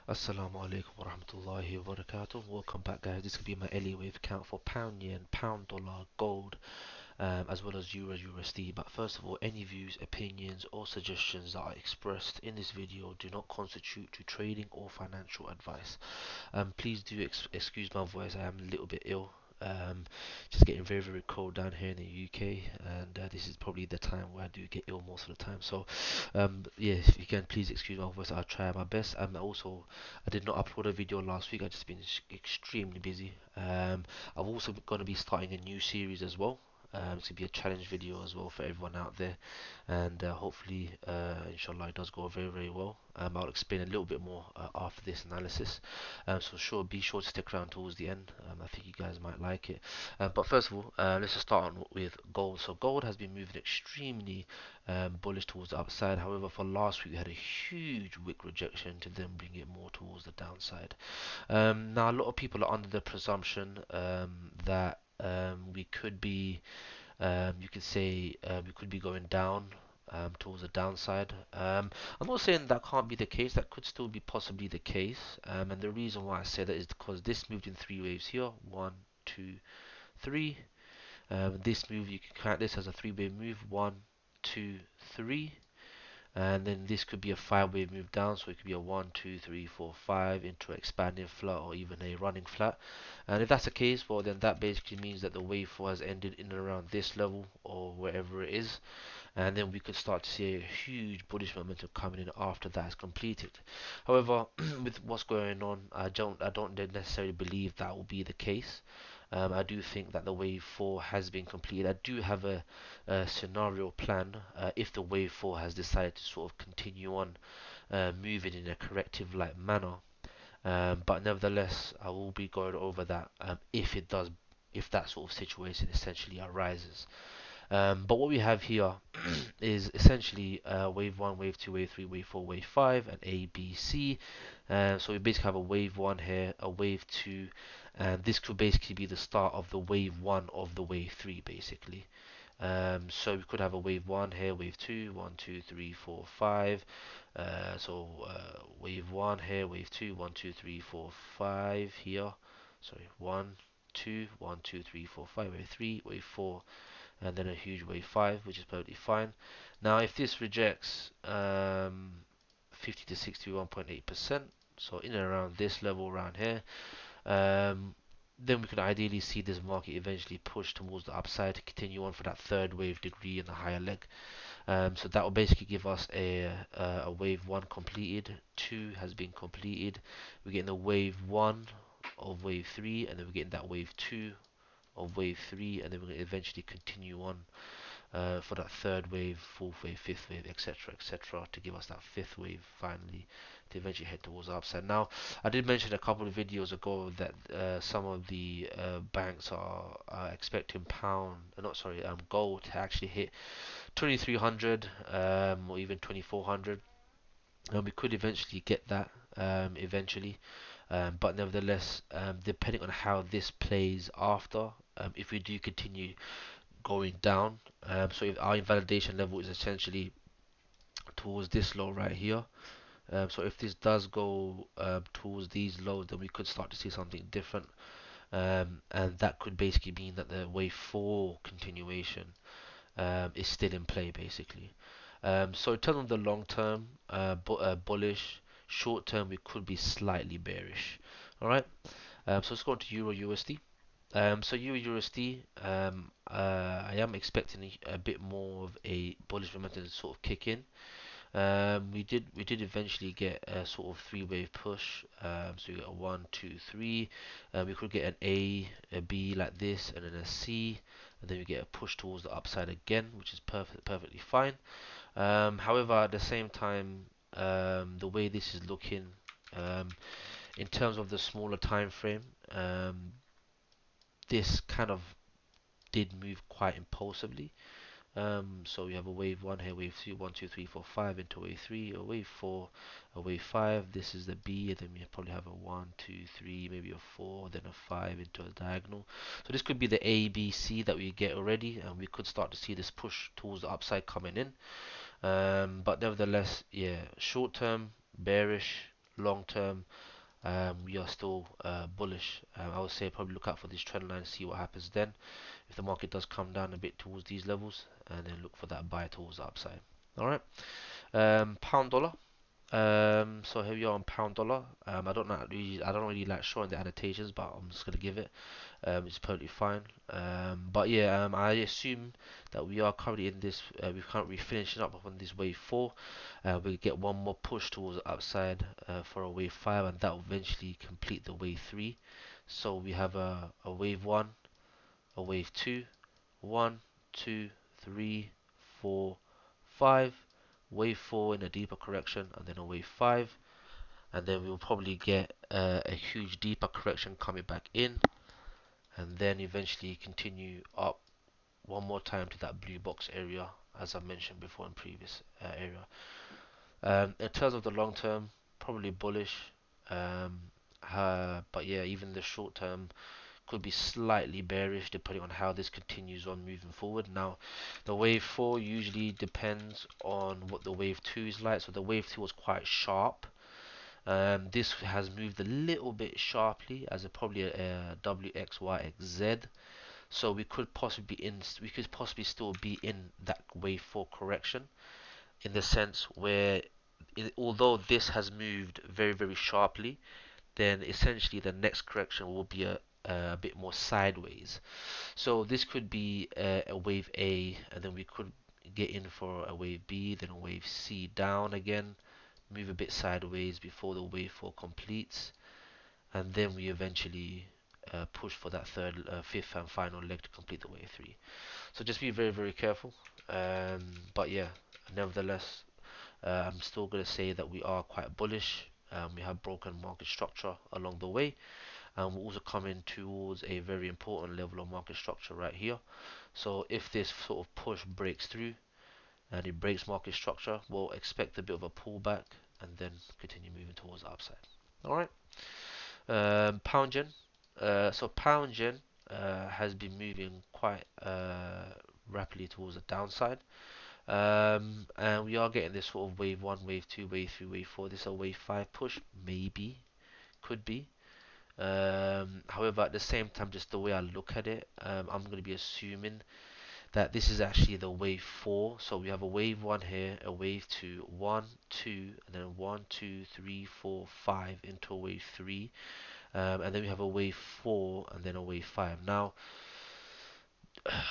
Assalamu alaikum wa rahmatullahi wa barakatuh. Welcome back, guys. This could be my Elliot Wave Count for pound yen, pound dollar, gold, as well as euro USD. But first of all, any views, opinions, or suggestions that are expressed in this video do not constitute to trading or financial advice. Please do excuse my voice. I am a little bit ill. Um, just getting very, very cold down here in the UK, and this is probably the time where I do get ill most of the time. So, yeah, if you can please excuse my voice, I'll try my best. Also, I did not upload a video last week. I've just been extremely busy. I'm also going to be starting a new series as well. It's gonna be a challenge video as well for everyone out there, and hopefully, inshallah, it does go very, very well. I'll explain a little bit more after this analysis. So be sure to stick around towards the end. I think you guys might like it. But first of all, let's just start on with gold. So gold has been moving extremely bullish towards the upside. However, for last week we had a huge wick rejection to then bring it more towards the downside. Now a lot of people are under the presumption that we could be you could say we could be going down towards the downside. I'm not saying that can't be the case. That could still be possibly the case. And the reason why I say that is because this moved in three waves here. One, two, three. This move you can count this as a three-wave move. One, two, three. And then this could be a five-wave move down, so it could be a 1, 2, 3, 4, 5 into an expanding flat or even a running flat. And if that's the case, well, then that basically means that the wave 4 has ended in and around this level or wherever it is, and then we could start to see a huge bullish momentum coming in after that is completed. However, with what's going on, I don't necessarily believe that will be the case. I do think that the wave 4 has been completed. I do have a scenario plan if the wave 4 has decided to sort of continue on moving in a corrective like manner. But nevertheless, I will be going over that if it does, if that sort of situation essentially arises. But what we have here is essentially wave 1, wave 2, wave 3, wave 4, wave 5, and A, B, C. So we basically have a wave 1 here, a wave 2, and this could basically be the start of the wave 1 of the wave 3 basically. So we could have a wave 1 here, wave 2, 1, 2, 3, 4, 5. Wave 1 here, wave 2, 1, 2, 3, 4, 5 here. Sorry, 1, 2, 1, 2, 3, 4, 5, wave 3, wave 4, and then a huge wave 5, which is perfectly fine. Now, if this rejects 50 to 61.8%, so in and around this level around here, um, then we could ideally see this market eventually push towards the upside to continue on for that third wave degree in the higher leg. So that will basically give us a wave 1 completed, 2 has been completed. We're getting the wave 1 of wave 3, and then we're getting that wave 2 of wave 3, and then we're going to eventually continue on for that third wave, fourth wave, fifth wave, etc., etc., to give us that fifth wave finally to eventually head towards the upside. Now, I did mention a couple of videos ago that some of the banks are expecting gold to actually hit 2300 or even 2400, and we could eventually get that eventually. But nevertheless, depending on how this plays after, if we do continue going down. So if our invalidation level is essentially towards this low right here, so if this does go towards these lows, then we could start to see something different, and that could basically mean that the wave 4 continuation is still in play basically. So in terms of the long term, bullish. Short term, we could be slightly bearish. All right. So let's go on to Euro USD. So EURUSD, I am expecting a bit more of a bullish momentum to sort of kick in. We did eventually get a sort of three-wave push. So you get a 1, 2, 3. We could get an A, B like this, and then a C, and then we get a push towards the upside again, which is perfectly fine. However, at the same time, the way this is looking, um, in terms of the smaller time frame, this kind of did move quite impulsively. So we have a wave 1 here, wave 2, 1, 2, 3, 4, 5 into wave 3, a wave 4, a wave 5. This is the B, and then we probably have a 1, 2, 3, maybe a 4, then a 5 into a diagonal. So this could be the A, B, C that we get already, and we could start to see this push towards the upside coming in. But nevertheless, yeah, short term bearish, long term, we are still bullish. I would say probably look out for this trend line, see what happens then. If the market does come down a bit towards these levels, and then look for that buy towards the upside. All right. Pound dollar. So here we are on pound dollar. I don't really like showing the annotations, but I'm just gonna give it. It's perfectly fine. But yeah, I assume that we are currently in this. We're currently finishing up on this wave four. We get one more push towards the upside for a wave five, and that will eventually complete the wave three. So we have a wave one, a wave two, one, two, three, four, five. Wave four in a deeper correction, and then a wave five, and then we'll probably get a huge deeper correction coming back in, and then eventually continue up one more time to that blue box area, as I mentioned before in previous area. In terms of the long term, probably bullish, um, but yeah, even the short term could be slightly bearish depending on how this continues on moving forward. Now, the wave 4 usually depends on what the wave 2 is like. So the wave 2 was quite sharp. This has moved a little bit sharply as probably a WXYXZ. So we could possibly still be in that wave 4 correction, in the sense where although this has moved very sharply, then essentially the next correction will be a bit more sideways. So this could be a wave A, and then we could get in for a wave B, then a wave C down again, move a bit sideways before the wave 4 completes, and then we eventually push for that fifth and final leg to complete the wave 3. So just be very careful. But yeah, nevertheless, I'm still going to say that we are quite bullish. We have broken market structure along the way, and we're also coming towards a very important level of market structure right here. So if this sort of push breaks through and it breaks market structure, we'll expect a bit of a pullback and then continue moving towards the upside. All right. Pound yen. So pound yen has been moving quite rapidly towards the downside. And we are getting this sort of wave 1, wave 2, wave 3, wave 4. This is a wave 5 push, maybe, could be. However, at the same time, just the way I look at it, I'm going to be assuming that this is actually the wave 4. So we have a wave 1 here, a wave 2, 1, 2, and then 1, 2, 3, 4, 5 into a wave 3. And then we have a wave 4 and then a wave 5. Now,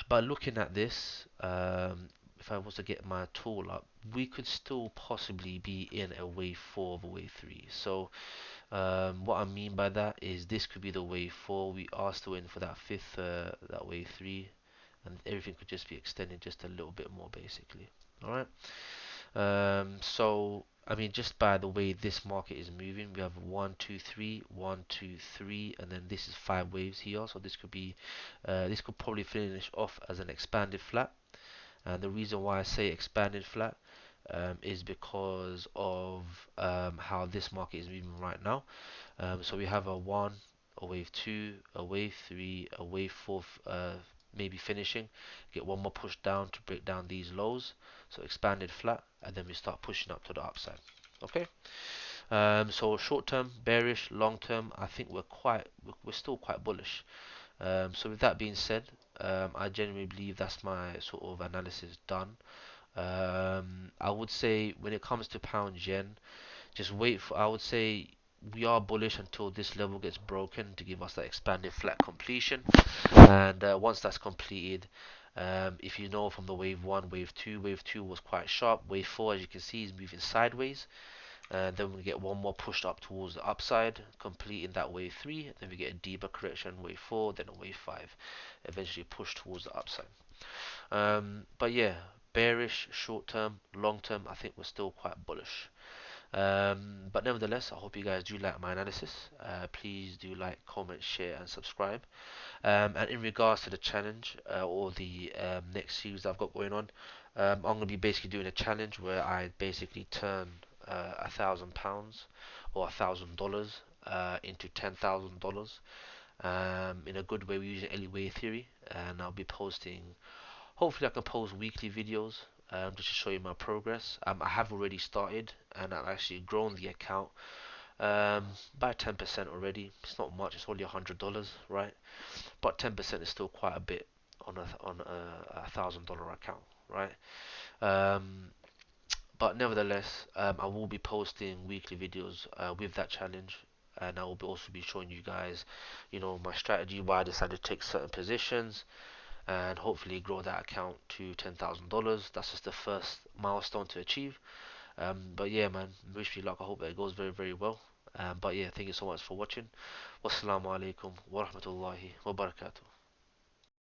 by looking at this, if I was to get my tool up, we could still possibly be in a wave 4 of a wave 3. So what I mean by that is this could be the wave 4. We are still in for that fifth, that wave 3, and everything could just be extended just a little bit more, basically. All right. So I mean, just by the way this market is moving, we have 1, 2, 3, 1, 2, 3, and then this is 5 waves here. So this could probably finish off as an expanded flat. And the reason why I say expanded flat is because of how this market is moving right now. So we have a 1, a wave 2, a wave 3, a wave 4, maybe finishing. Get one more push down to break down these lows. So expanded flat, and then we start pushing up to the upside. Okay. So short term bearish, long term I think we're still quite bullish. So with that being said, I genuinely believe that's my sort of analysis done. I would say when it comes to pound yen, just wait for. I would say we are bullish until this level gets broken to give us that expanded flat completion, and once that's completed, if you know from the wave 1, wave 2 was quite sharp. Wave 4, as you can see, is moving sideways. And then we get one more pushed up towards the upside, completing that wave 3. Then we get a deeper correction, wave 4, then a wave 5, eventually push towards the upside. But yeah, bearish short term, long term, I think we're still quite bullish. But nevertheless, I hope you guys do like my analysis. Please do like, comment, share, and subscribe. And in regards to the challenge or the next series that I've got going on, I'm going to be basically doing a challenge where I basically turn £1,000 or $1,000 into $10,000 in a good way. We're using Elliot Wave theory, and I'll be posting. Hopefully, I can post weekly videos just to show you my progress. I have already started, and I've actually grown the account About 10% already. It's not much. It's only $100, right? But 10% is still quite a bit on a $1,000 account, right? Um, but nevertheless, I will be posting weekly videos with that challenge, and I will also be showing you guys, my strategy, why I decided to take certain positions, and hopefully grow that account to $10,000. That's just the first milestone to achieve. But yeah, man, wish me luck. I hope that it goes very, very well. But yeah, thank you so much for watching. Wassalamu alaikum wa rahmatullahi wa barakatuh.